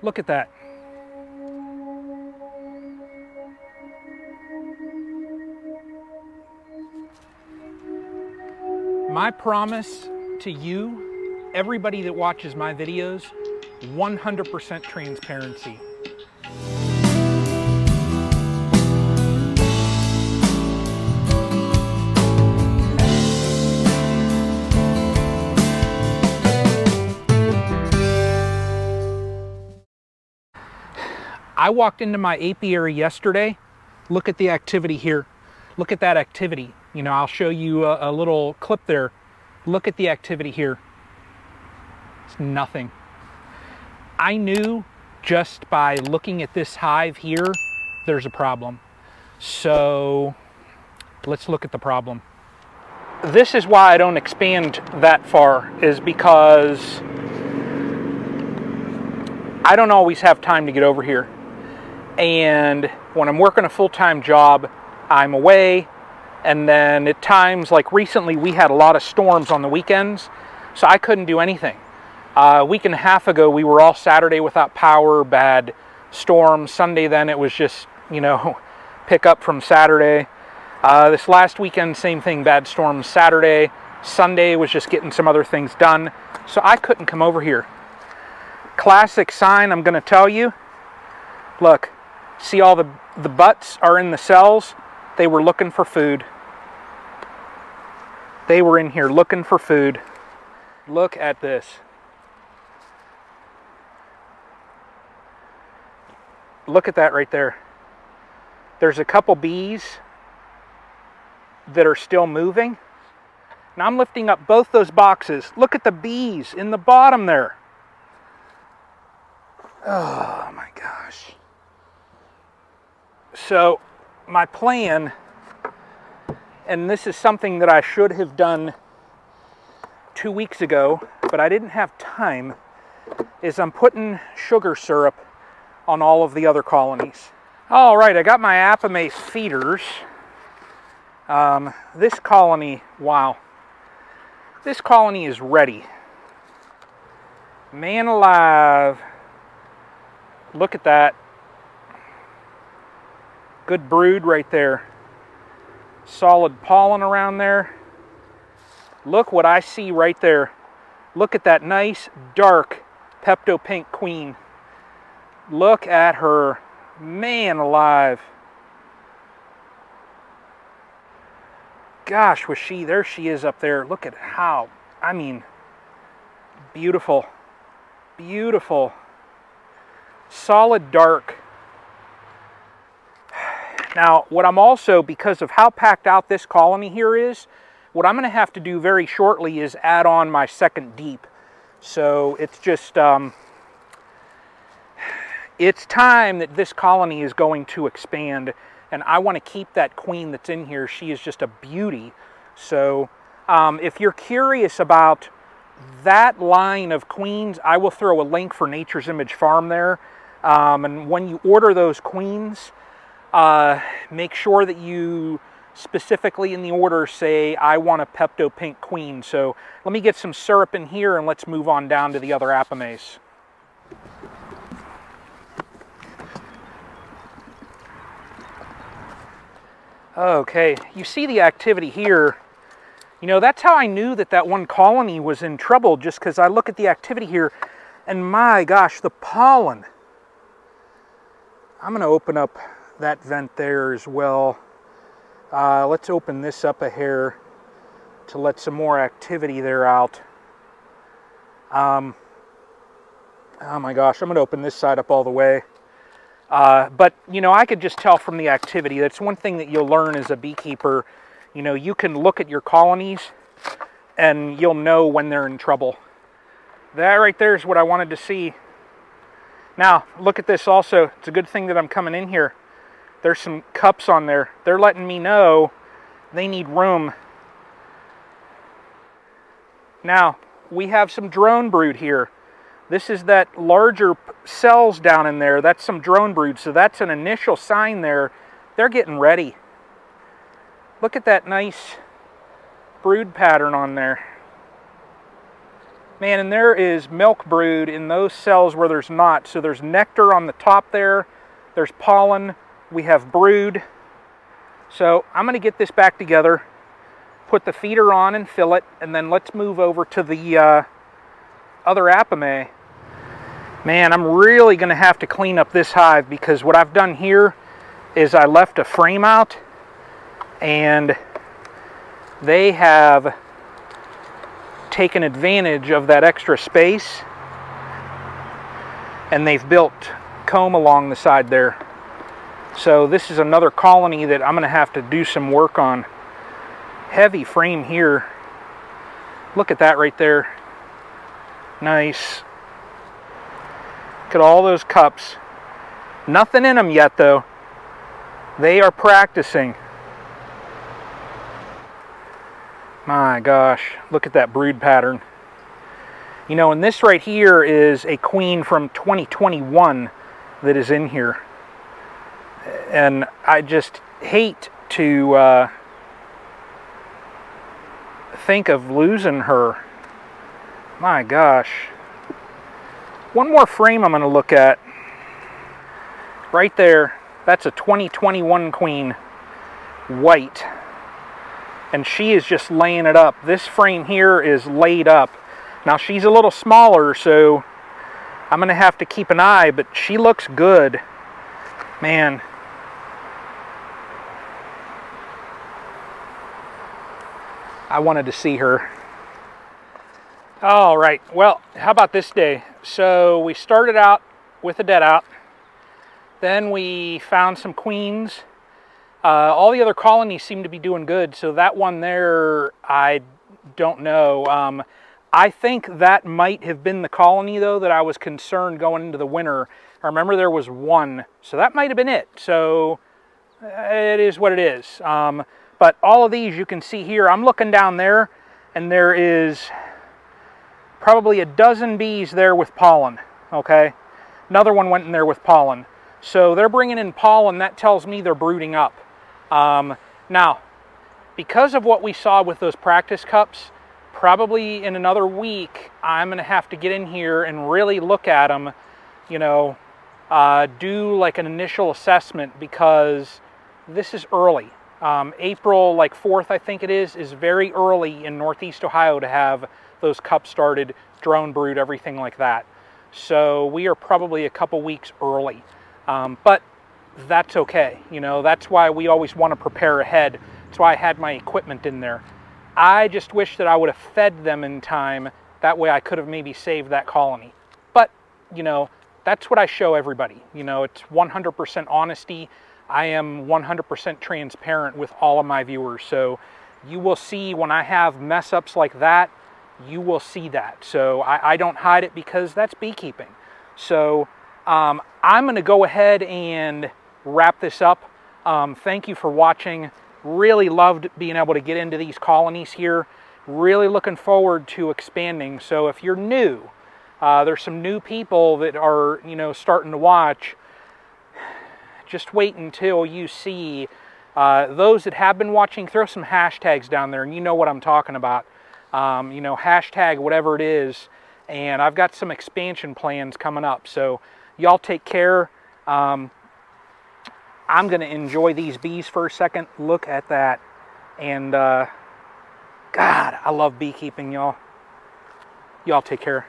Look at that. My promise to you, everybody that watches my videos, 100% transparency. I walked into my apiary yesterday. Look at the activity here. Look at that activity. You know, I'll show you a little clip there. Look at the activity here. It's nothing. I knew just by looking at this hive here, there's a problem. So let's look at the problem. This is why I don't expand that far, is because I don't always have time to get over here. And when I'm working a full-time job, I'm away. And then at times, like recently, we had a lot of storms on the weekends, so I couldn't do anything. A week and a half ago, we were all Saturday without power, bad storms. Sunday then it was just, you know, pick up from Saturday. This last weekend, same thing, bad storms Saturday. Sunday was just getting some other things done, so I couldn't come over here. Classic sign, I'm going to tell you. Look, see all the butts are in the cells? They were looking for food. They were in here looking for food. Look at this. Look at that right there. There's a couple bees that are still moving. Now I'm lifting up both those boxes. Look at the bees in the bottom there. Oh my gosh. So my plan, and this is something that I should have done 2 weeks ago, but I didn't have time, is I'm putting sugar syrup on all of the other colonies. All right, I got my Apimaye feeders. This colony, wow. This colony is ready. Man alive. Look at that. Good brood right there. Solid pollen around there. Look what I see right there. Look at that nice, dark Pepto Pink Queen. Look at her. Man alive. Gosh, was she, there she is up there. Look at how, I mean, beautiful. Beautiful. Solid dark. Now, what I'm also, because of how packed out this colony here is, what I'm going to have to do very shortly is add on my second deep. So it's just, it's time that this colony is going to expand, and I want to keep that queen that's in here. She is just a beauty. So if you're curious about that line of queens, I will throw a link for Nature's Image Farm there. And when you order those queens, make sure that you specifically in the order say, I want a Pepto Pink Queen. So let me get some syrup in here and let's move on down to the other Apimays. Okay, you see the activity here. You know, that's how I knew that that one colony was in trouble, just because I look at the activity here and my gosh, the pollen. I'm going to open up that vent there as well. Let's open this up a hair to let some more activity there out. Oh my gosh, I'm going to open this side up all the way. But, you know, I could just tell from the activity. That's one thing that you'll learn as a beekeeper. You know, you can look at your colonies and you'll know when they're in trouble. That right there is what I wanted to see. Now, look at this also. It's a good thing that I'm coming in here. There's some cups on there. They're letting me know they need room. Now, we have some drone brood here. This is that larger cells down in there. That's some drone brood. So that's an initial sign there. They're getting ready. Look at that nice brood pattern on there. Man, and there is milk brood in those cells where there's not. So there's nectar on the top there. There's pollen. We have brood. So I'm going to get this back together, put the feeder on and fill it, and then let's move over to the other Apimaye. Man, I'm really going to have to clean up this hive, because what I've done here is I left a frame out, and they have taken advantage of that extra space, and they've built comb along the side there. So this is another colony that I'm going to have to do some work on. Heavy frame here. Look at that right there. Nice. Look at all those cups. Nothing in them yet though. They are practicing. My gosh, look at that brood pattern. You know, and this right here is a queen from 2021 that is in here. And I just hate to think of losing her. My gosh. One more frame I'm going to look at. Right there. That's a 2021 queen. White. And she is just laying it up. This frame here is laid up. Now she's a little smaller, so I'm going to have to keep an eye, but she looks good. Man. I wanted to see her. All right, well, how about this day? So we started out with a dead out. Then we found some queens. All the other colonies seem to be doing good. So that one there, I don't know. I think that might have been the colony though that I was concerned going into the winter. I remember there was one, so that might have been it. So it is what it is. But all of these you can see here, I'm looking down there, and there is probably a dozen bees there with pollen, okay? Another one went in there with pollen. So they're bringing in pollen, that tells me they're brooding up. Now, because of what we saw with those practice cups, probably in another week, I'm going to have to get in here and really look at them, you know, do like an initial assessment, because this is early. April like 4th, I think it is very early in Northeast Ohio to have those cups started, drone brood, everything like that. So we are probably a couple weeks early, but that's okay. You know, that's why we always want to prepare ahead. That's why I had my equipment in there. I just wish that I would have fed them in time. That way I could have maybe saved that colony. But, you know, that's what I show everybody. You know, it's 100% honesty. I am 100% transparent with all of my viewers. So you will see when I have mess ups like that, you will see that. So I don't hide it, because that's beekeeping. So I'm going to go ahead and wrap this up. Thank you for watching. Really loved being able to get into these colonies here. Really looking forward to expanding. So if you're new, there's some new people that are, you know, starting to watch. Just wait until you see those that have been watching. Throw some hashtags down there, and you know what I'm talking about. You know, hashtag whatever it is. And I've got some expansion plans coming up. So y'all take care. I'm going to enjoy these bees for a second. Look at that. And God, I love beekeeping, y'all. Y'all take care.